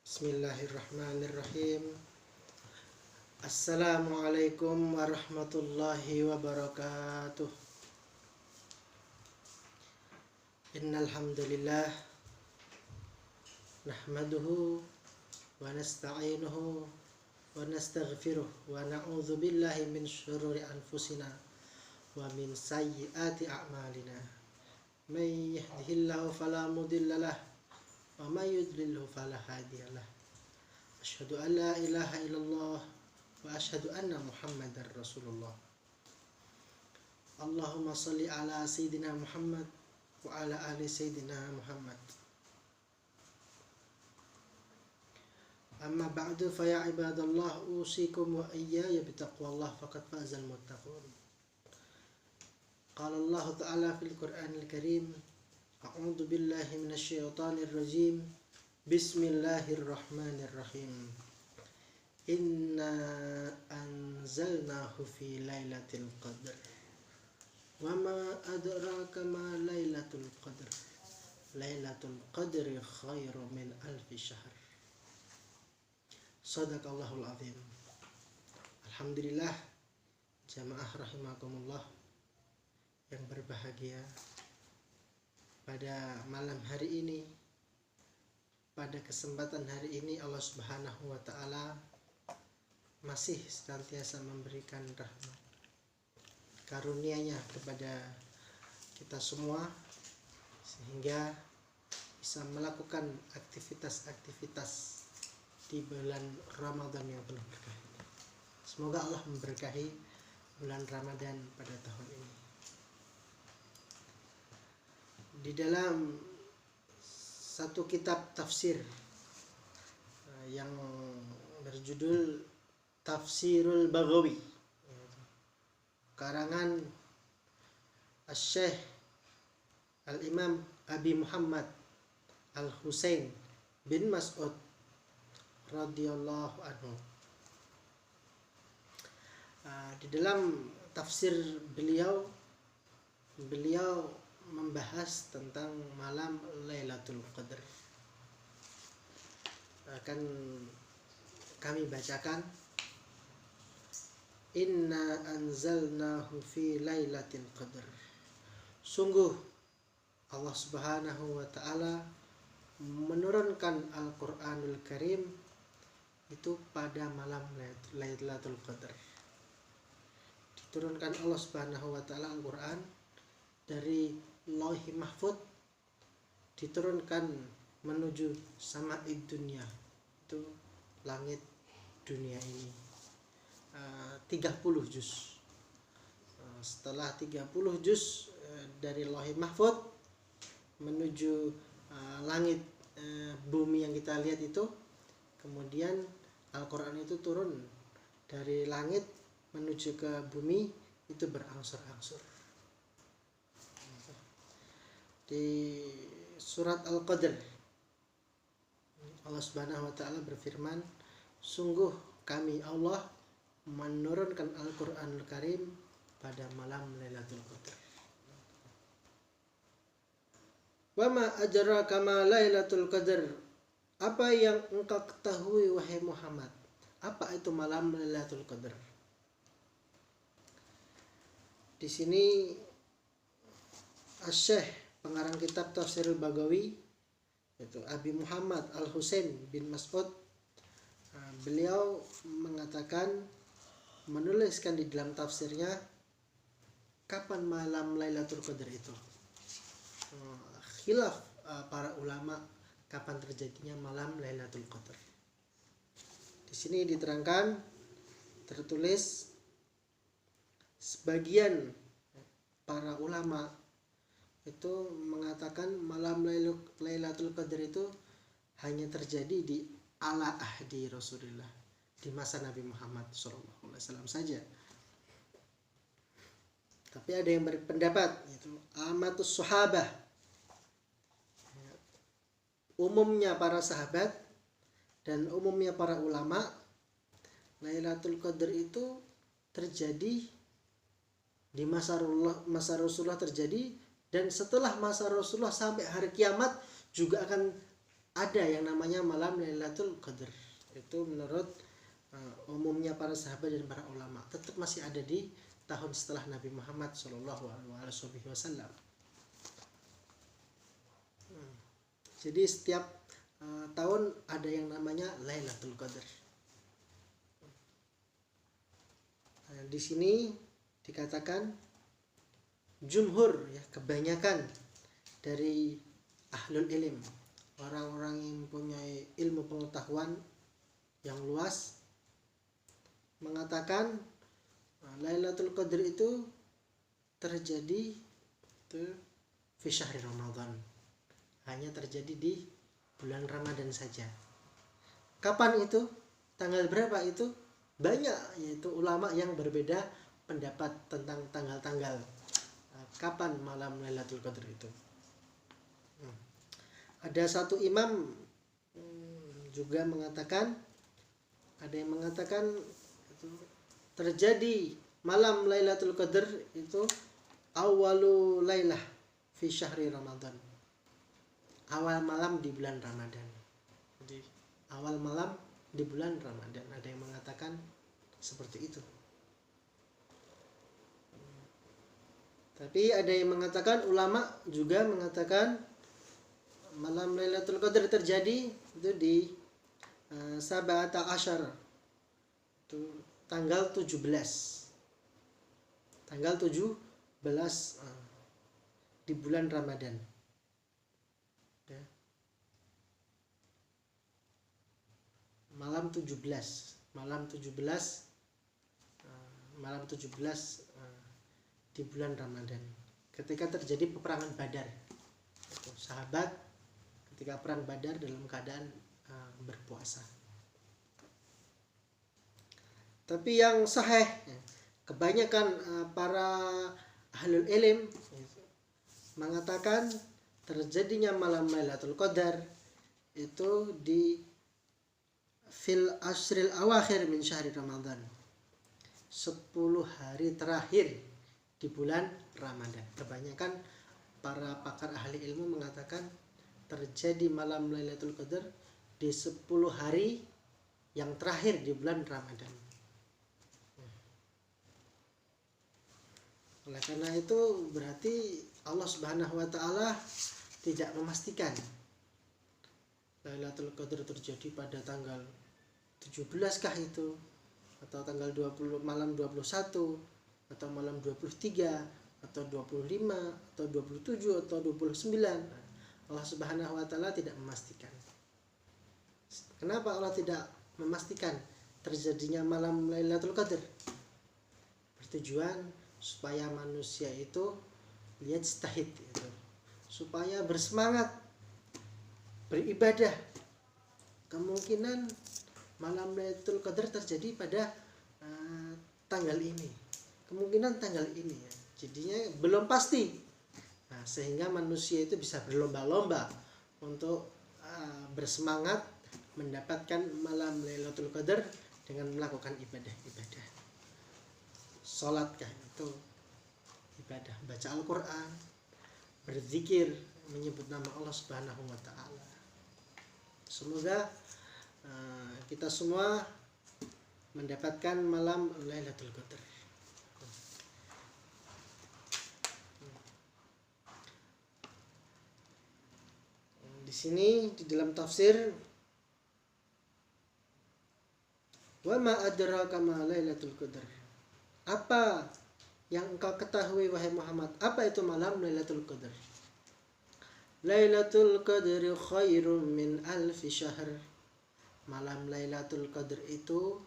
Bismillahirrahmanirrahim. Assalamualaikum warahmatullahi wabarakatuh. Innal hamdalillah nahmaduhu wa nasta'inuhu wa nastaghfiruh wa na'udzu billahi min syururi anfusina wa min sayyiati a'malina. May yahdihillahu fala mudilla lahu wa may yudlilhu fala hadiyalah. Asyhadu an la ilaha illallah wa asyhadu anna Muhammadar Rasulullah. Allahumma shalli ala sayyidina Muhammad wa ala ali sayyidina Muhammad. Amma ba'du fa ya ibadallah usikum wa iyaya bitaqwallah faqad fazal muttaqun. Qala Allah ta'ala fil Qur'anil Karim, a'udzu billahi minasyaitonir rajim. Bismillahirrahmanirrahim. Inna anzalnahu fi lailatul qadr. Wa ma adraka ma lailatul qadr. Lailatul qadri khairu min alfi syahr. Shadaqallahul azim. Alhamdulillah, jamaah rahimakumullah yang berbahagia, pada malam hari ini, pada kesempatan hari ini Allah Subhanahu wa taala masih senantiasa memberikan rahmat karunia-Nya kepada kita semua sehingga bisa melakukan aktivitas-aktivitas di bulan Ramadan yang penuh berkah ini. Semoga Allah memberkahi bulan Ramadan pada tahun ini. Di dalam satu kitab tafsir yang berjudul Tafsirul Baghawi, karangan Asy-Syaikh Al-Imam Abi Muhammad Al-Husain bin Mas'ud radhiyallahu anhu. Di dalam tafsir beliau membahas tentang malam Lailatul Qadar. Akan kami bacakan, Inna anzalnahu fi lailatul qadar. Sungguh Allah Subhanahu wa taala menurunkan Al-Qur'anul Karim itu pada malam Lailatul Qadar. Diturunkan Allah Subhanahu wa taala Al-Qur'an dari Lauhi Mahfud, diturunkan menuju sama'id dunia, itu langit dunia ini, 30 juz. Setelah 30 juz dari Lauhi Mahfud menuju langit bumi yang kita lihat itu, kemudian Al-Quran itu turun dari langit menuju ke bumi, itu berangsur-angsur. Di surat Al-Qadr Allah Subhanahu wa taala berfirman, sungguh kami Allah menurunkan Al-Qur'anul Karim pada malam Lailatul Qadar. Wa ma adraka ma Lailatul Qadar. Apa yang engkau ketahui wahai Muhammad, apa itu malam Lailatul Qadar? Di sini Asy-Syaikh pengarang kitab Tafsirul Baghawi, yaitu Abi Muhammad Al-Husain bin Mas'ud, beliau mengatakan, menuliskan di dalam tafsirnya, kapan malam Lailatul Qadar itu. Khilaf para ulama kapan terjadinya malam Lailatul Qadar. Di sini diterangkan, tertulis, sebagian para ulama itu mengatakan malam Lailatul Qadar itu hanya terjadi di ala ahdi Rasulullah, di masa Nabi Muhammad SAW saja. Tapi ada yang berpendapat, yaitu amatus sahabah, umumnya para sahabat dan umumnya para ulama, Lailatul Qadar itu terjadi di masa Rasulullah terjadi, dan setelah masa Rasulullah sampai hari kiamat juga akan ada yang namanya malam Lailatul Qadar. Itu menurut umumnya para sahabat dan para ulama, tetap masih ada di tahun setelah Nabi Muhammad SAW. Jadi setiap tahun ada yang namanya Lailatul Qadar. Di sini dikatakan jumhur, ya, kebanyakan dari ahlul ilm, orang-orang yang mempunyai ilmu pengetahuan yang luas, mengatakan Lailatul Qadar itu terjadi fi syahri Ramadan, hanya terjadi di bulan Ramadan saja. Kapan itu? Tanggal berapa itu? Banyak, yaitu ulama yang berbeda pendapat tentang tanggal-tanggal kapan malam Lailatul Qadar itu. Ada satu imam juga mengatakan, ada yang mengatakan itu terjadi malam Lailatul Qadar itu awalu lailah fi syahri Ramadan, awal malam di bulan Ramadan. Jadi awal malam di bulan Ramadan, ada yang mengatakan seperti itu. Tapi ada yang mengatakan, ulama juga mengatakan malam Lailatul Qadar terjadi itu di Sab'ata Asyar, itu tanggal 17. Tanggal 17 di bulan Ramadan. Ya. Malam 17 di bulan Ramadan, ketika terjadi peperangan Badar. Sahabat ketika perang Badar dalam keadaan berpuasa. Tapi yang sahih, kebanyakan para ahlul ilm mengatakan terjadinya malam Lailatul Qadar itu di fil asril awakhir min syahri Ramadan, 10 hari terakhir di bulan Ramadan. Kebanyakan para pakar ahli ilmu mengatakan terjadi malam Lailatul Qadar di 10 hari yang terakhir di bulan Ramadan. Oleh karena itu berarti Allah Subhanahu wa taala tidak memastikan Lailatul Qadar terjadi pada tanggal 17 kah itu, atau tanggal 20 malam 21, atau malam 23, atau 25, atau 27, atau 29. Allah Subhanahu wa taala tidak memastikan. Kenapa Allah tidak memastikan terjadinya malam Lailatul Qadar? Bertujuan supaya manusia itu lihat istahid itu, supaya bersemangat beribadah. Kemungkinan malam Lailatul Qadar terjadi pada tanggal ini, kemungkinan tanggal ini, ya. Jadinya belum pasti. Nah, sehingga manusia itu bisa berlomba-lomba untuk bersemangat mendapatkan malam Lailatul Qadar dengan melakukan ibadah-ibadah. Sholatkah itu ibadah, baca Al-Quran, berzikir, menyebut nama Allah Subhanahu wa taala. Semoga kita semua mendapatkan malam Lailatul Qadar. Di sini di dalam tafsir, wa ma adraka ma Lailatul Qadar. Apa yang engkau ketahui wahai Muhammad, apa itu malam Lailatul Qadar? Lailatul Qadri khairum min alfi syahr. Malam Lailatul Qadar itu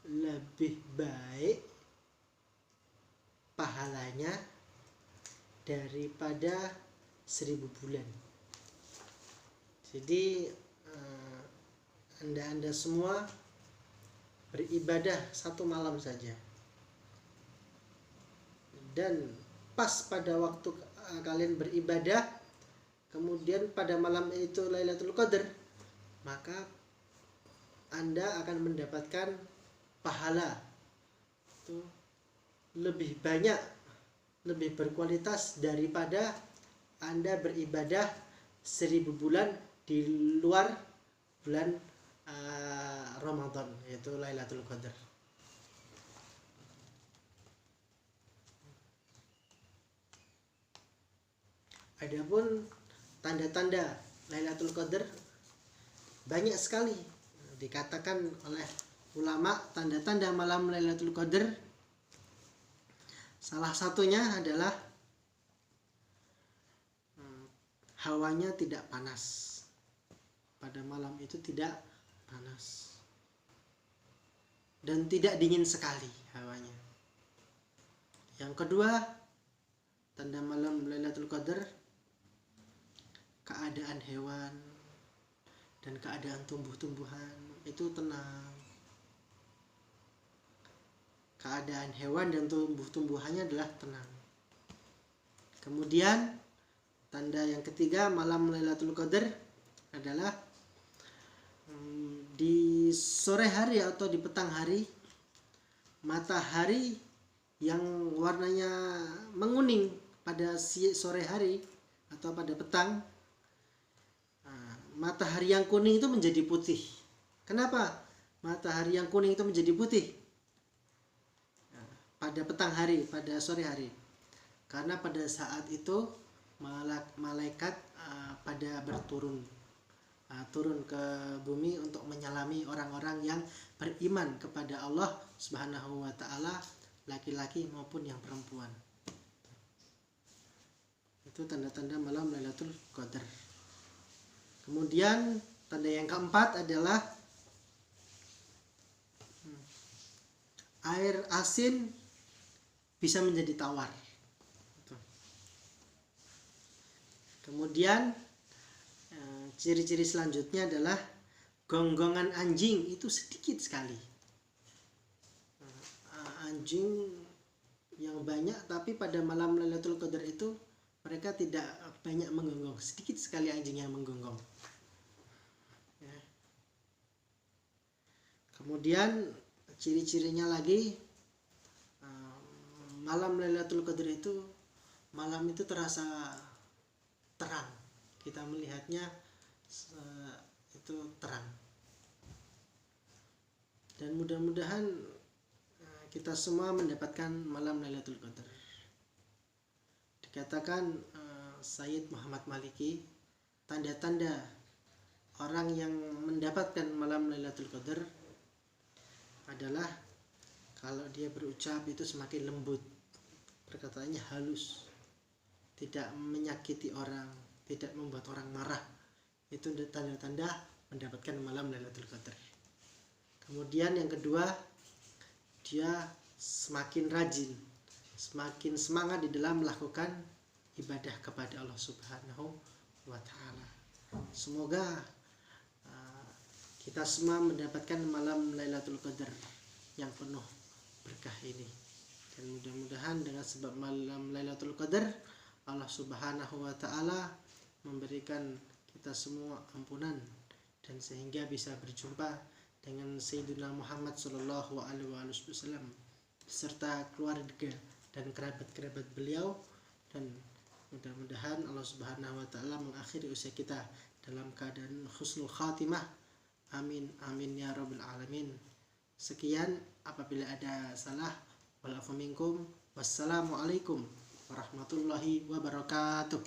lebih baik pahalanya daripada 1000 bulan. Jadi anda semua beribadah satu malam saja, dan pas pada waktu kalian beribadah, kemudian pada malam itu Lailatul Qadar, maka Anda akan mendapatkan pahala itu lebih banyak, lebih berkualitas daripada Anda beribadah 1000 bulan di luar bulan Ramadan, yaitu Lailatul Qadar. Adapun tanda-tanda Lailatul Qadar banyak sekali dikatakan oleh ulama. Tanda-tanda malam Lailatul Qadar salah satunya adalah hawanya tidak panas. Pada malam itu tidak panas dan tidak dingin sekali hawanya. Yang kedua, tanda malam Lailatul Qadar, keadaan hewan dan keadaan tumbuh-tumbuhan itu tenang. Keadaan hewan dan tumbuh-tumbuhannya adalah tenang. Kemudian tanda yang ketiga malam Lailatul Qadar adalah di sore hari atau di petang hari, matahari yang warnanya menguning pada sore hari atau pada petang, matahari yang kuning itu menjadi putih. Kenapa matahari yang kuning itu menjadi putih pada petang hari, pada sore hari? Karena pada saat itu malaikat pada turun ke bumi untuk menyalami orang-orang yang beriman kepada Allah Subhanahu wa taala, laki-laki maupun yang perempuan. Itu tanda-tanda malam Lailatul Qadar. Kemudian tanda yang keempat adalah air asin bisa menjadi tawar. Kemudian ciri-ciri selanjutnya adalah gonggongan anjing itu sedikit sekali. Anjing yang banyak, tapi pada malam Lailatul Qadar itu mereka tidak banyak menggonggong, sedikit sekali anjing yang menggonggong. Kemudian ciri-cirinya lagi, malam Lailatul Qadar itu malam itu terasa terang, kita melihatnya itu terang. Dan mudah-mudahan kita semua mendapatkan malam Lailatul Qadar. Dikatakan Sayyid Muhammad Maliki, tanda-tanda orang yang mendapatkan malam Lailatul Qadar adalah kalau dia berucap itu semakin lembut, perkataannya halus, tidak menyakiti orang, tidak membuat orang marah. Itu tanda-tanda mendapatkan malam Lailatul Qadar. Kemudian yang kedua, dia semakin rajin, semakin semangat di dalam melakukan ibadah kepada Allah Subhanahu wa taala. Semoga kita semua mendapatkan malam Lailatul Qadar yang penuh berkah ini. Dan mudah-mudahan dengan sebab malam Lailatul Qadar, Allah Subhanahu wa taala memberikan kita semua ampunan, dan sehingga bisa berjumpa dengan Sayyidina Muhammad sallallahu alaihi wasallam beserta keluarga dan kerabat-kerabat beliau. Dan mudah-mudahan Allah Subhanahu wa taala mengakhiri usia kita dalam keadaan husnul khatimah. Amin amin ya rabbal alamin. Sekian, apabila ada salah, wal afu minkum. Wassalamualaikum warahmatullahi wabarakatuh.